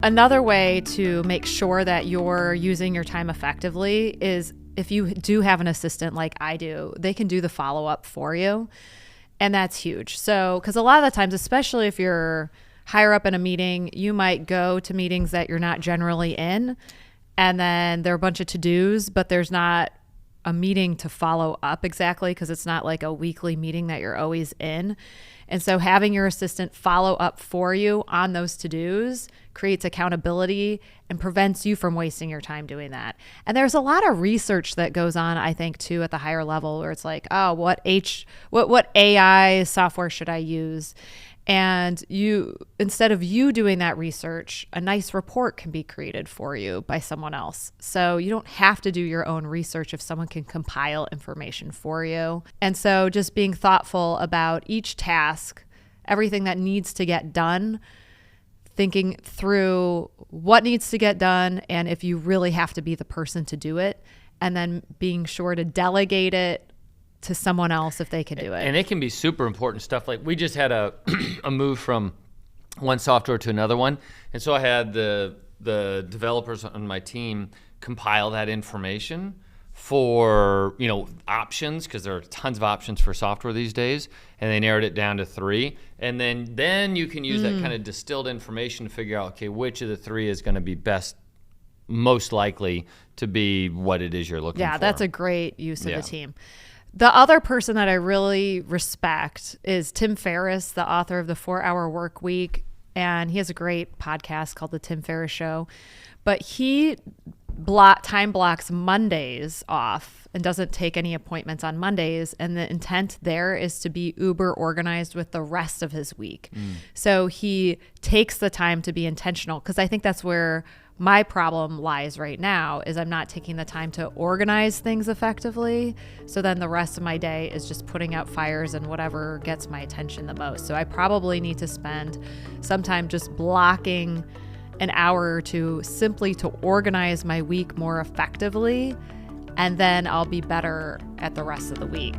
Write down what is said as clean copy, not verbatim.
Another way to make sure that you're using your time effectively is if you do have an assistant like I do, they can do the follow-up for you. And that's huge. So, because a lot of the times, especially if you're higher up in a meeting, you might go to meetings that you're not generally in, and then there are a bunch of to-dos, but there's not a meeting to follow up exactly because it's not like a weekly meeting that you're always in. And so having your assistant follow up for you on those to-dos creates accountability and prevents you from wasting your time doing that. And there's a lot of research that goes on, I think, too, at the higher level where it's like, oh, what AI software should I use? And instead of you doing that research, a nice report can be created for you by someone else. So you don't have to do your own research if someone can compile information for you. And so just being thoughtful about each task, everything that needs to get done, thinking through what needs to get done and if you really have to be the person to do it, and then being sure to delegate it to someone else if they can do it. And it can be super important stuff. Like we just had a move from one software to another one. And so I had the developers on my team compile that information for, options, because there are tons of options for software these days. And they narrowed it down to 3. And then you can use that kind of distilled information to figure out, okay, which of the 3 is going to be most likely to be what it is you're looking for. Yeah, that's a great use of the team. The other person that I really respect is Tim Ferriss, the author of The 4-Hour Work Week. And he has a great podcast called The Tim Ferriss Show. But he time blocks Mondays off and doesn't take any appointments on Mondays. And the intent there is to be uber organized with the rest of his week. So he takes the time to be intentional, because I think that's where my problem lies right now, is I'm not taking the time to organize things effectively. So then the rest of my day is just putting out fires and whatever gets my attention the most. So I probably need to spend some time just blocking an hour or two simply to organize my week more effectively. And then I'll be better at the rest of the week.